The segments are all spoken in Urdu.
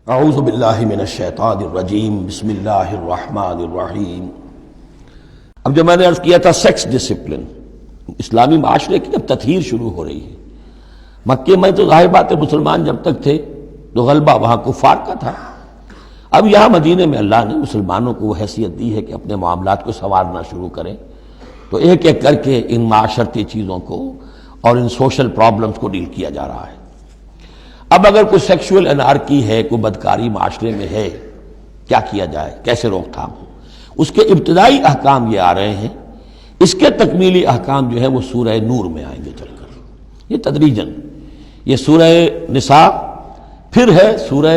اعوذ باللہ من الشیطان الرجیم بسم اللہ الرحمن الرحیم۔ اب جب میں نے عرض کیا تھا سیکس ڈسپلن، اسلامی معاشرے کی جب تطہیر شروع ہو رہی ہے، مکے میں تو ظاہر بات ہے مسلمان جب تک تھے تو غلبہ وہاں کفار کا تھا۔ اب یہاں مدینے میں اللہ نے مسلمانوں کو وہ حیثیت دی ہے کہ اپنے معاملات کو سنوارنا شروع کریں، تو ایک ایک کر کے ان معاشرتی چیزوں کو اور ان سوشل پرابلمز کو ڈیل کیا جا رہا ہے۔ اب اگر کوئی سیکشول انارکی ہے، کوئی بدکاری معاشرے میں ہے، کیا کیا جائے، کیسے روک تھام ہو، اس کے ابتدائی احکام یہ آ رہے ہیں۔ اس کے تکمیلی احکام جو ہے وہ سورہ نور میں آئیں گے چل کر، یہ تدریجاً، یہ سورہ نساء، پھر ہے سورہ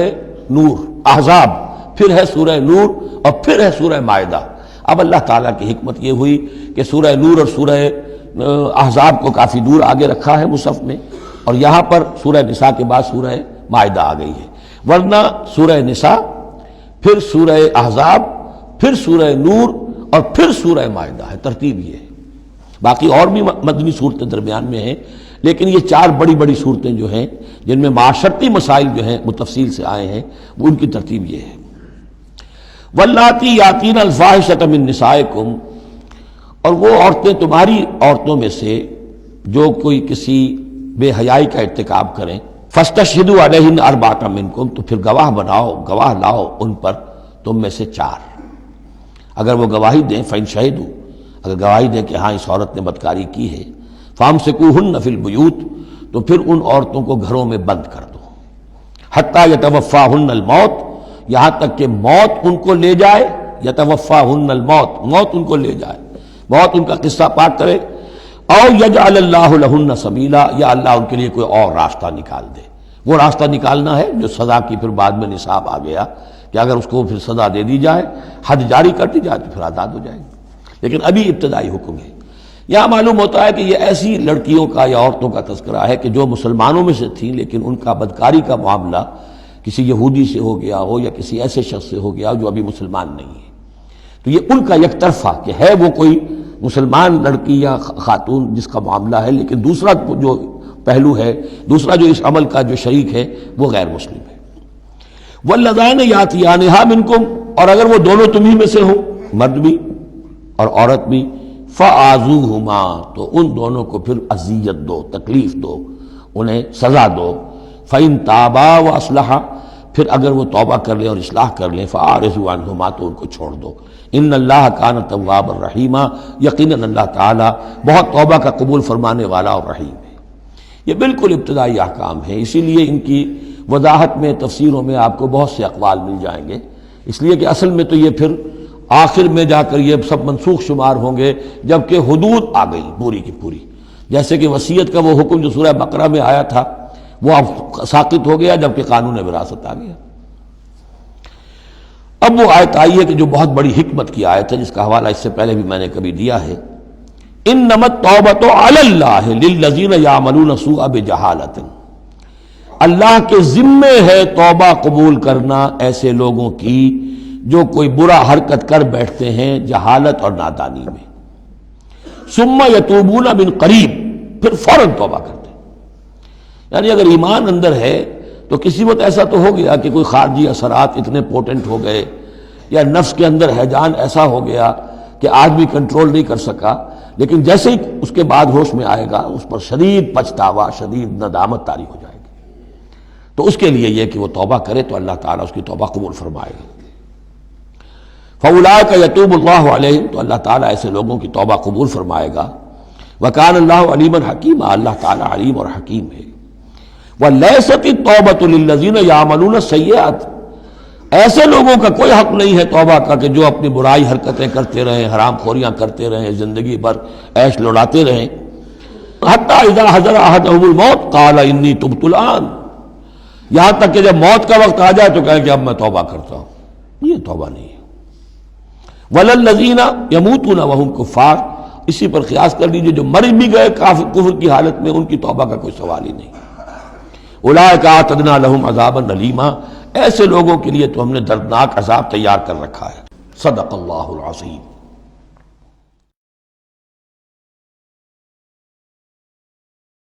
نور، احزاب، پھر ہے سورہ نور، اور پھر ہے سورہ مائدہ۔ اب اللہ تعالیٰ کی حکمت یہ ہوئی کہ سورہ نور اور سورہ احزاب کو کافی دور آگے رکھا ہے مصحف میں، اور یہاں پر سورہ نساء کے بعد سورہ مائدہ آ گئی ہے، ورنہ سورہ نساء، پھر سورہ احزاب، پھر سورہ نور، اور پھر سورہ مائدہ ہے، ترتیب یہ ہے۔ باقی اور بھی مدنی صورتیں درمیان میں ہیں، لیکن یہ چار بڑی بڑی صورتیں جو ہیں جن میں معاشرتی مسائل جو ہیں وہ تفصیل سے آئے ہیں، وہ ان کی ترتیب یہ ہے۔ واللاتی یاتین الفاحشۃ من نسائکم، اور وہ عورتیں تمہاری عورتوں میں سے جو کوئی کسی بے حیائی کا ارتکاب کریں، فاستشہدوا علیہن اربعۃ منکم، تو پھر گواہ بناؤ، گواہ لاؤ ان پر تم میں سے چار۔ اگر وہ گواہی دیں، فإن شہدوا، اگر گواہی دیں کہ ہاں اس عورت نے بدکاری کی ہے، فامسکوہن فی البیوت، تو پھر ان عورتوں کو گھروں میں بند کر دو، حتی یتوفاہن الموت، یہاں تک کہ موت ان کو لے جائے، یتوفاہن الموت، موت ان کو لے جائے، موت ان کا قصہ پاک کرے، او یجعل اللہ لہن سبیلا، یا اللہ ان کے لیے کوئی اور راستہ نکال دے۔ وہ راستہ نکالنا ہے جو سزا کی پھر بعد میں نصاب آ گیا کہ اگر اس کو پھر سزا دے دی جائے، حد جاری کر دی جائے تو پھر آزاد ہو جائے گی، لیکن ابھی ابتدائی حکم ہے۔ یہاں معلوم ہوتا ہے کہ یہ ایسی لڑکیوں کا یا عورتوں کا تذکرہ ہے کہ جو مسلمانوں میں سے تھیں، لیکن ان کا بدکاری کا معاملہ کسی یہودی سے ہو گیا ہو یا کسی ایسے شخص سے ہو گیا جو ابھی مسلمان نہیں ہے، تو یہ ان کا یک طرفہ کہ ہے وہ کوئی مسلمان لڑکی یا خاتون جس کا معاملہ ہے، لیکن دوسرا جو پہلو ہے، دوسرا جو اس عمل کا جو شریک ہے وہ غیر مسلم ہے۔ واللذان یاتیانہا منکم، اور اگر وہ دونوں تمہیں میں سے ہوں، مرد بھی اور عورت بھی، فآذوہما، تو ان دونوں کو پھر اذیت دو، تکلیف دو، انہیں سزا دو۔ فإن تابا واصلحا، پھر اگر وہ توبہ کر لیں اور اصلاح کر لیں، فأعرضوا عنہما، تو ان کو چھوڑ دو۔ ان اللہ کان توابا رحیما، یقیناً اللہ تعالیٰ بہت توبہ کا قبول فرمانے والا اور رحیم ہے۔ یہ بالکل ابتدائی احکام ہیں، اسی لیے ان کی وضاحت میں، تفسیروں میں آپ کو بہت سے اقوال مل جائیں گے، اس لیے کہ اصل میں تو یہ پھر آخر میں جا کر یہ سب منسوخ شمار ہوں گے جبکہ حدود آ گئی پوری کی پوری۔ جیسے کہ وصیت کا وہ حکم جو سورہ بقرہ میں آیا تھا وہ اب ساقط ہو گیا جبکہ قانون وراثت آ گیا۔ اب وہ آیت آئی ہے کہ جو بہت بڑی حکمت کی آیت ہے، جس کا حوالہ اس سے پہلے بھی میں نے کبھی دیا ہے۔ انما التوبۃ علی اللہ للذین یعملون السوء بجہالۃ، اللہ کے ذمے ہے توبہ قبول کرنا ایسے لوگوں کی جو کوئی برا حرکت کر بیٹھتے ہیں جہالت اور نادانی میں، ثم یتوبون من قریب، پھر فوراً توبہ کرتے ہیں۔ یعنی اگر ایمان اندر ہے تو کسی وقت ایسا تو ہو گیا کہ کوئی خارجی اثرات اتنے پوٹنٹ ہو گئے، یا نفس کے اندر ہیجان ایسا ہو گیا کہ آدمی کنٹرول نہیں کر سکا، لیکن جیسے ہی اس کے بعد ہوش میں آئے گا اس پر شدید پچھتاوا، شدید ندامت طاری ہو جائے گی، تو اس کے لیے یہ کہ وہ توبہ کرے تو اللہ تعالیٰ اس کی توبہ قبول فرمائے گا۔ فَأُولَٰئِکَ يَتُوبُ اللَّهُ عَلَيْهِمْ، تو اللہ تعالیٰ ایسے لوگوں کی توبہ قبول فرمائے گا۔ وَكَانَ اللَّهُ عَلِيمًا حَكِيمًا، اللہ تعالیٰ علیم اور حکیم ہے۔ وَلَيْسَتِ التَّوْبَةُ لِلَّذِينَ يَعْمَلُونَ السَّيِّئَاتِ، ایسے لوگوں کا کوئی حق نہیں ہے توبہ کا کہ جو اپنی برائی حرکتیں کرتے رہیں، حرام خوریاں کرتے رہیں، زندگی بھر عیش لوٹاتے رہیں۔ حَتَّىٰ إِذَا حَضَرَ أَحَدَهُمُ الْمَوْتُ قَالَ إِنِّي تُبْتُ الْآنَ، یہاں تک کہ جب موت کا وقت آ جائے تو کہیں کہ اب میں توبہ کرتا ہوں، یہ توبہ نہیں ہے۔ وَلَلَّذِينَ يَمُوتُونَ وَهُمْ كُفَّارٌ، اسی پر قیاس کر لیجئے جو مر بھی گئے کفر کی حالت میں، ان کی توبہ کا کوئی سوال ہی نہیں۔ اولئک اعتدنا لهم عذابا الیما، ایسے لوگوں کے لیے تو ہم نے دردناک عذاب تیار کر رکھا ہے۔ صدق اللہ العظیم۔